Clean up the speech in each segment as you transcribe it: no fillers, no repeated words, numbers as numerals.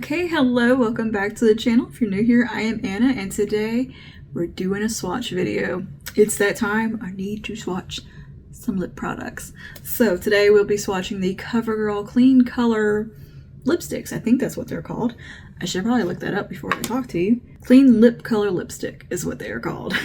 Okay, hello, welcome back to the channel. If you're new here, I am Anna, and today we're doing a swatch video. It's that time. I need to swatch some lip products. So today we'll be swatching the Covergirl Clean Color lipsticks. I think that's what they're called. I should probably look that up before I talk to you. Clean Lip Color Lipstick is what they are called.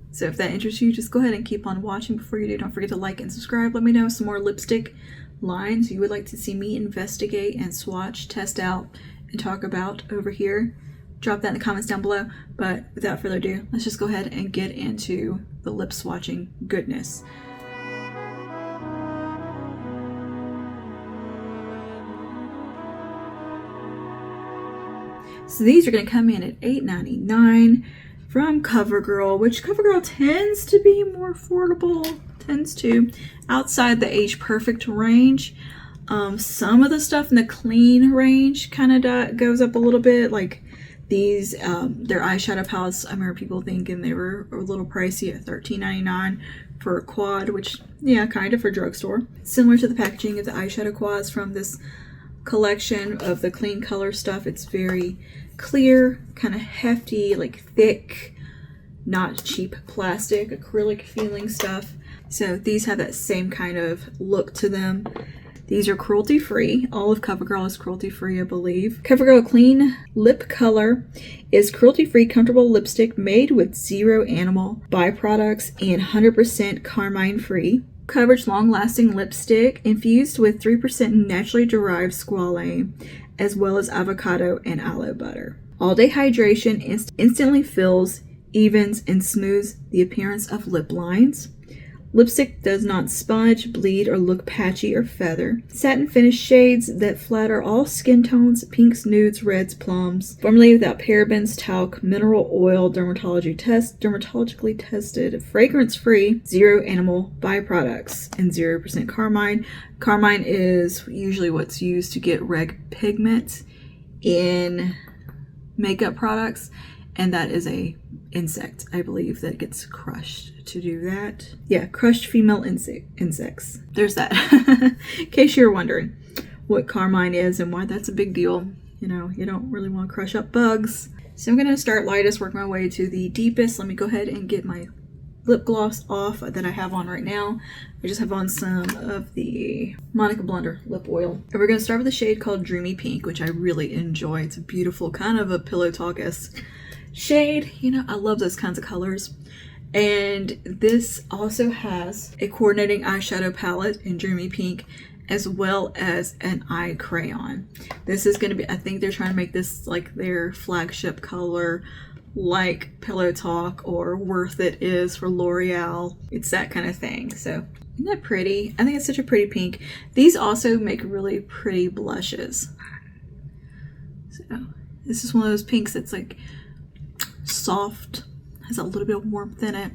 So if that interests you, just go ahead and keep on watching. Before you do, don't forget to like and subscribe. Let me know some more lipstick lines you would like to see me investigate and swatch, test out, and talk about over here. Drop that in the comments down below. But without further ado, let's just go ahead and get into the lip swatching goodness. So these are going to come in at $8.99 from Covergirl, which Covergirl tends to be more affordable, outside the Age Perfect range. Some of the stuff in the clean range kind of goes up a little bit, like these, their eyeshadow palettes. I remember people thinking they were a little pricey at $13.99 for a quad, which, yeah, kind of for drugstore. Similar to the packaging of the eyeshadow quads from this collection of the clean color stuff. It's very clear, kind of hefty, like thick, not cheap plastic, acrylic feeling stuff. So these have that same kind of look to them. These are cruelty free. All of Covergirl is cruelty free, I believe. Covergirl Clean Lip Color is cruelty free, comfortable lipstick made with 0 animal byproducts and 100% carmine free. Coverage long-lasting lipstick infused with 3% naturally derived squalane, as well as avocado and aloe butter. All-day hydration instantly fills, evens, and smooths the appearance of lip lines. Lipstick does not smudge, bleed, or look patchy or feather. Satin finish shades that flatter all skin tones: pinks, nudes, reds, plums. Formulated without parabens, talc, mineral oil, dermatologically tested, fragrance-free, 0 animal byproducts, and 0% carmine. Carmine is usually what's used to get red pigment in makeup products, and that is a insect, I believe, that gets crushed to do that. Yeah, crushed female insects. There's that. In case you're wondering what carmine is and why that's a big deal. You know, you don't really want to crush up bugs. So I'm going to start lightest, work my way to the deepest. Let me go ahead and get my lip gloss off that I have on right now. I just have on some of the Monica Blunder lip oil. And we're going to start with a shade called Dreamy Pink, which I really enjoy. It's a beautiful, kind of a Pillow Talk-esque shade. You know, I love those kinds of colors. And this also has a coordinating eyeshadow palette in Dreamy Pink, as well as an eye crayon. This is going to be, I think they're trying to make this like their flagship color, like Pillow Talk or Worth It is for L'Oreal. It's that kind of thing. So isn't that pretty? I think it's such a pretty pink. These also make really pretty blushes. So this is one of those pinks that's like soft, has a little bit of warmth in it.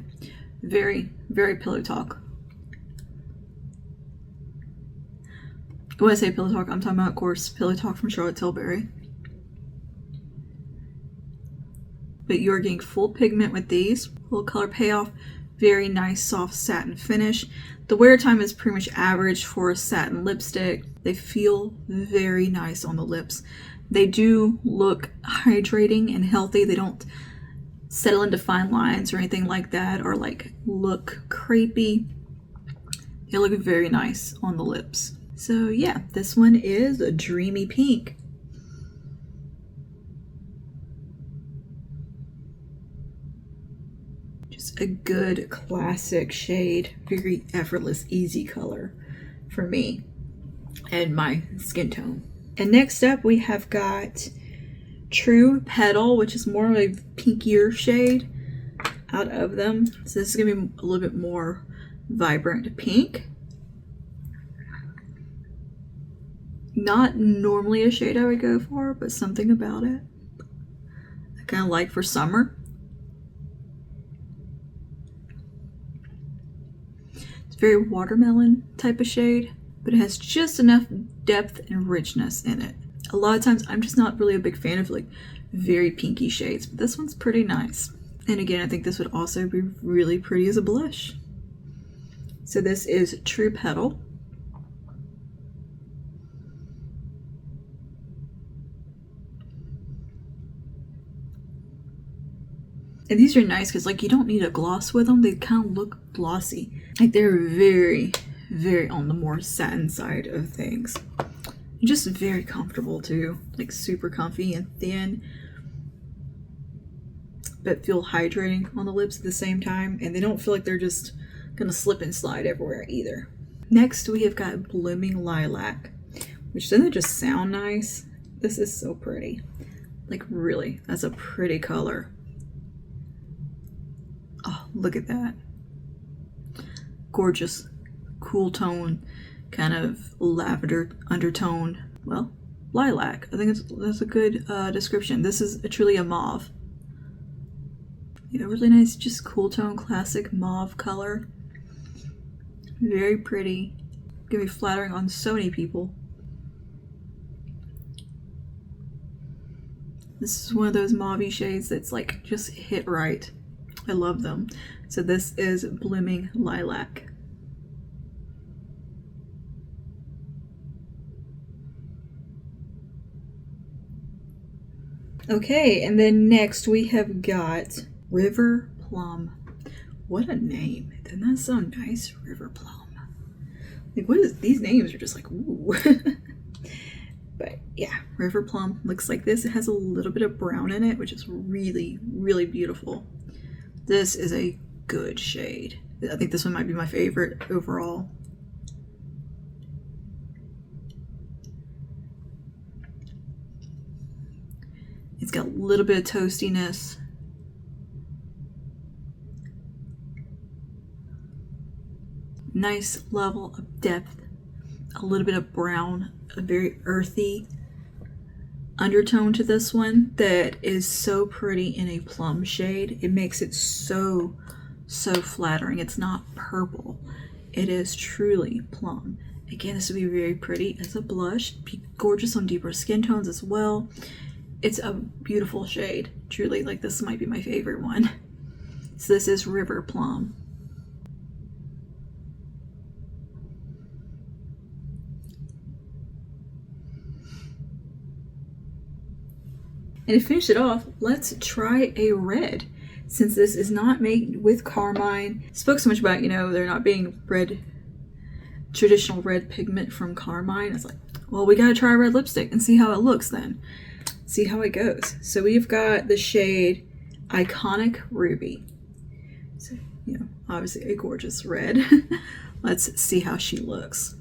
Very, very Pillow Talk. When I say Pillow Talk, I'm talking about, of course, Pillow Talk from Charlotte Tilbury. But you are getting full pigment with these. Full color payoff. Very nice soft satin finish. The wear time is pretty much average for a satin lipstick. They feel very nice on the lips. They do look hydrating and healthy. They don't settle into fine lines or anything like that, or like look crepey. They look very nice on the lips. So yeah, this one is a Dreamy Pink. Just a good classic shade, very effortless, easy color for me and my skin tone. And next up we have got True Petal, which is more of a pinkier shade out of them. So this is gonna be a little bit more vibrant pink. Not normally a shade I would go for, but something about it I kind of like for summer. It's very watermelon type of shade, but it has just enough depth and richness in it. A lot of times I'm just not really a big fan of like very pinky shades, but this one's pretty nice. And again, I think this would also be really pretty as a blush. So this is True Petal. And these are nice because like you don't need a gloss with them. They kind of look glossy. Like they're very, very on the more satin side of things. And just very comfortable too. Like super comfy and thin. But feel hydrating on the lips at the same time. And they don't feel like they're just gonna slip and slide everywhere either. Next we have got Blooming Lilac. Which doesn't just sound nice. This is so pretty. Like really, that's a pretty color. Oh, look at that. Gorgeous, cool tone, kind of lavender undertone. Well, lilac. I think that's a good description. This is truly a mauve. Yeah, really nice, just cool tone, classic mauve color. Very pretty. Gonna be flattering on so many people. This is one of those mauve-y shades that's like just hit right. I love them. So this is Blooming Lilac. Okay, and then next we have got River Plum. What a name. Doesn't that sound nice? River Plum. Like what is, these names are just like, ooh. But yeah, River Plum looks like this. It has a little bit of brown in it, which is really, really beautiful. This is a good shade. I think this one might be my favorite overall. It's got a little bit of toastiness. Nice level of depth. A little bit of brown, a very earthy undertone to this one that is so pretty in a plum shade. It makes it so flattering. It's not purple. It is truly plum. Again, this would be very pretty as a blush. Be gorgeous on deeper skin tones as well. It's a beautiful shade. Truly, like this might be my favorite one. So this is River Plum. And to finish it off, let's try a red. Since this is not made with carmine, spoke so much about, you know, there not being red, traditional red pigment from carmine. It's like, well, we gotta try a red lipstick and see how it looks then. See how it goes. So we've got the shade Iconic Ruby. So, you know, obviously a gorgeous red. Let's see how she looks.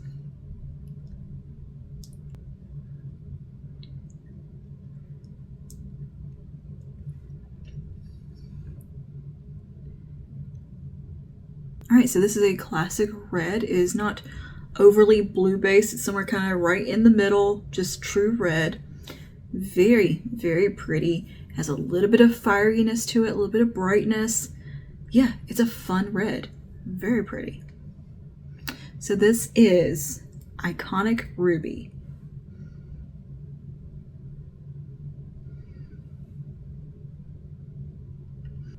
Alright, so this is a classic red. It is not overly blue based. It's somewhere kind of right in the middle, just true red. Very, very pretty. Has a little bit of fieriness to it, a little bit of brightness. Yeah, it's a fun red. Very pretty. So this is Iconic Ruby.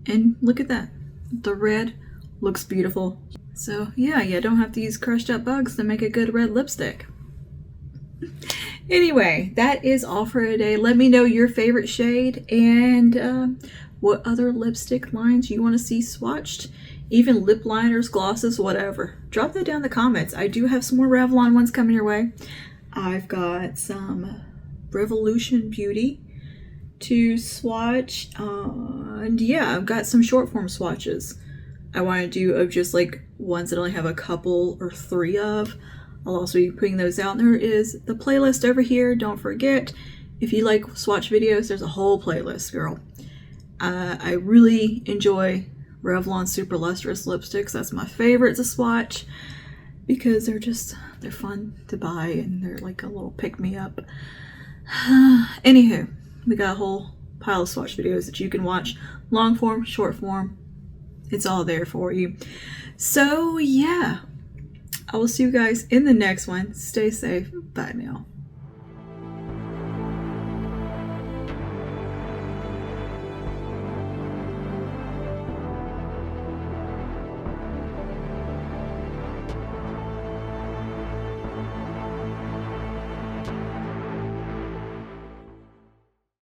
And look at that. The red looks beautiful. So yeah, you don't have to use crushed up bugs to make a good red lipstick. Anyway, that is all for today. Let me know your favorite shade and what other lipstick lines you want to see swatched. Even lip liners, glosses, whatever. Drop that down in the comments. I do have some more Revlon ones coming your way. I've got some Revolution Beauty to swatch. And yeah, I've got some short form swatches I want to do of just like ones that I only have a couple or 3 of. I'll also be putting those out. And there is the playlist over here. Don't forget, if you like swatch videos, there's a whole playlist, girl. I really enjoy Revlon Super Lustrous lipsticks. That's my favorite to swatch because they're fun to buy and they're like a little pick-me-up. Anywho, we got a whole pile of swatch videos that you can watch. Long form, short form. It's all there for you. So yeah, I will see you guys in the next one. Stay safe. Bye now.